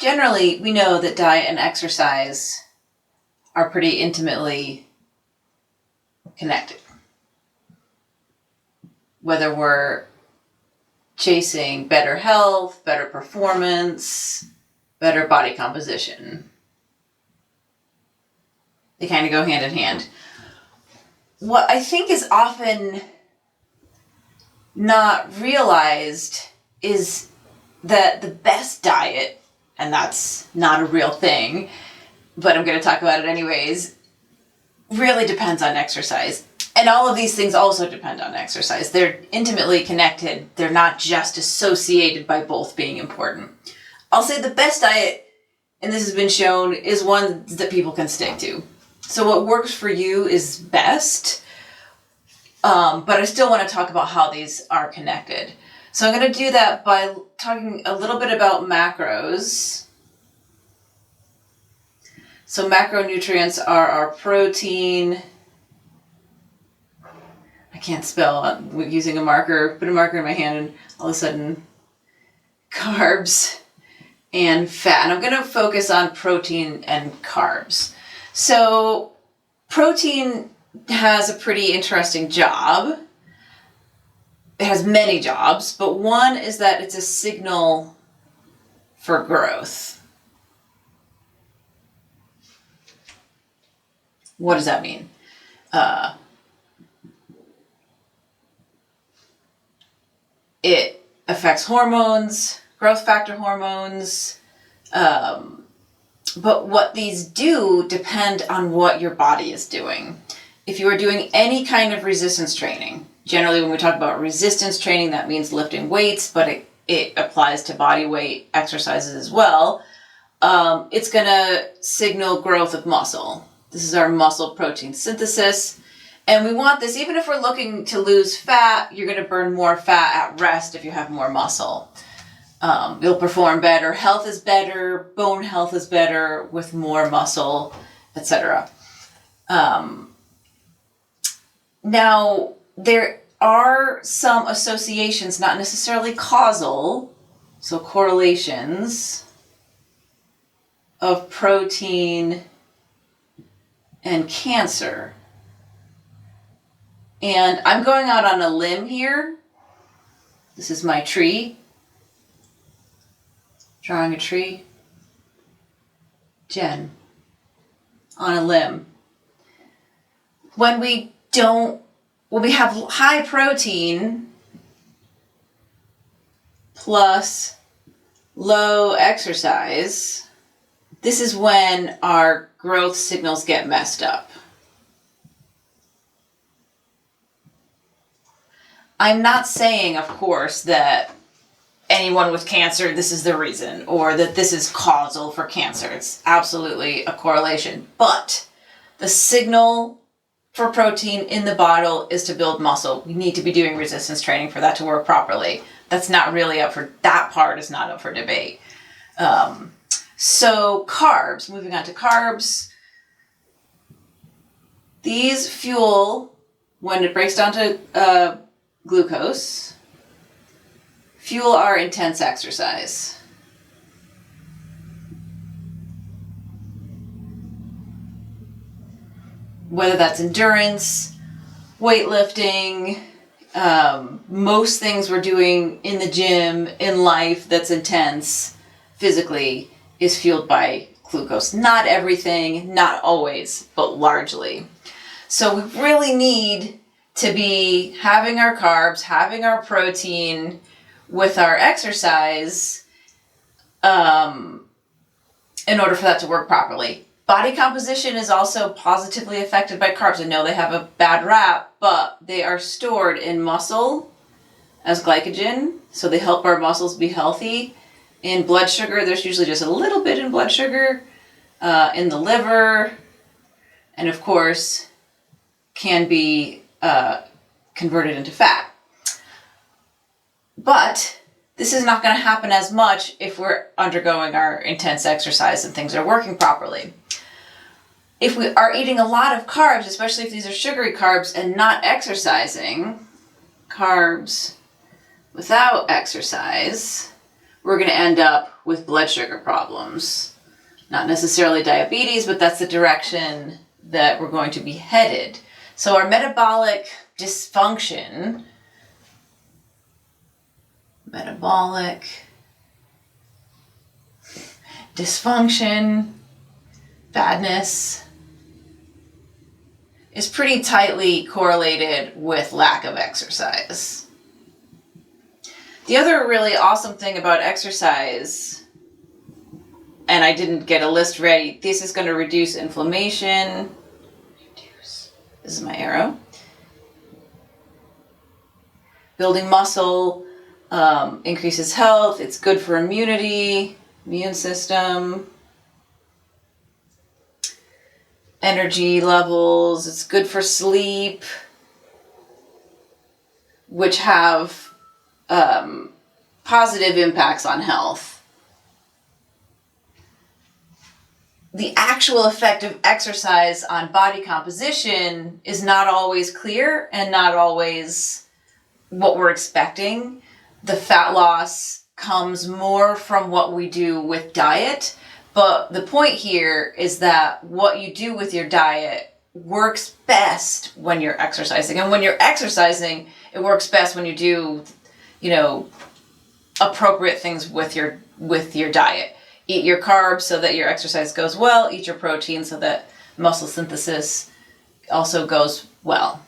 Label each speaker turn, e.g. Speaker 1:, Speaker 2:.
Speaker 1: generally, we know that diet and exercise are pretty intimately connected. Whether we're chasing better health, better performance, better body composition, they kind of go hand in hand. What I think is often not realized is that the best diet, and that's not a real thing, but I'm going to talk about it anyways, really depends on exercise. And all of these things also depend on exercise. They're intimately connected. They're not just associated by both being important. I'll say the best diet, and this has been shown, is one that people can stick to. So what works for you is best, but I still want to talk about how these are connected. So I'm going to do that by talking a little bit about macros. So macronutrients are our protein. I can't spell. I'm using a marker, put a marker in my hand, and all of a sudden, carbs and fat. And I'm going to focus on protein and carbs. So protein has a pretty interesting job. It has many jobs, but one is that it's a signal for growth. What does that mean? It affects hormones, growth factor hormones, but what these do depend on what your body is doing. If you are doing any kind of resistance training, generally when we talk about resistance training, that means lifting weights, but it applies to body weight exercises as well. It's going to signal growth of muscle. This is our muscle protein synthesis. And we want this, even if we're looking to lose fat, you're going to burn more fat at rest if you have more muscle. You'll perform better. Health is better. Bone health is better with more muscle, etc. Now, there are some associations, not necessarily causal, so correlations of protein and cancer. And I'm going out on a limb here. This is my tree. Drawing a tree. Jen. On a limb. When we have high protein plus low exercise, this is when our growth signals get messed up. I'm not saying, of course, that anyone with cancer, this is the reason, or that this is causal for cancer. It's absolutely a correlation. But the signal for protein in the bottle is to build muscle. We need to be doing resistance training for that to work properly. That's not really that part is not up for debate. So carbs, moving on to carbs. These fuel, when it breaks down to glucose, fuel our intense exercise. Whether that's endurance, weightlifting, most things we're doing in the gym, in life that's intense physically is fueled by glucose. Not everything, not always, but largely. So we really need to be having our carbs, having our protein with our exercise in order for that to work properly. Body composition is also positively affected by carbs. I know they have a bad rap, but they are stored in muscle as glycogen, so they help our muscles be healthy. In blood sugar, there's usually just a little bit in blood sugar, in the liver, and of course can be converted into fat. But this is not going to happen as much if we're undergoing our intense exercise and things are working properly. If we are eating a lot of carbs, especially if these are sugary carbs, and not exercising, carbs without exercise, we're going to end up with blood sugar problems. Not necessarily diabetes, but that's the direction that we're going to be headed. So our metabolic dysfunction, badness, is pretty tightly correlated with lack of exercise. The other really awesome thing about exercise, and I didn't get a list ready, this is going to reduce inflammation. This is my arrow. Building muscle, increases health, it's good for immunity, immune system, energy levels, it's good for sleep, which have positive impacts on health. The actual effect of exercise on body composition is not always clear and not always what we're expecting. The fat loss comes more from what we do with diet, but the point here is that what you do with your diet works best when you're exercising. And when you're exercising, it works best when you do, appropriate things with your diet. Eat your carbs so that your exercise goes well. Eat your protein so that muscle synthesis also goes well.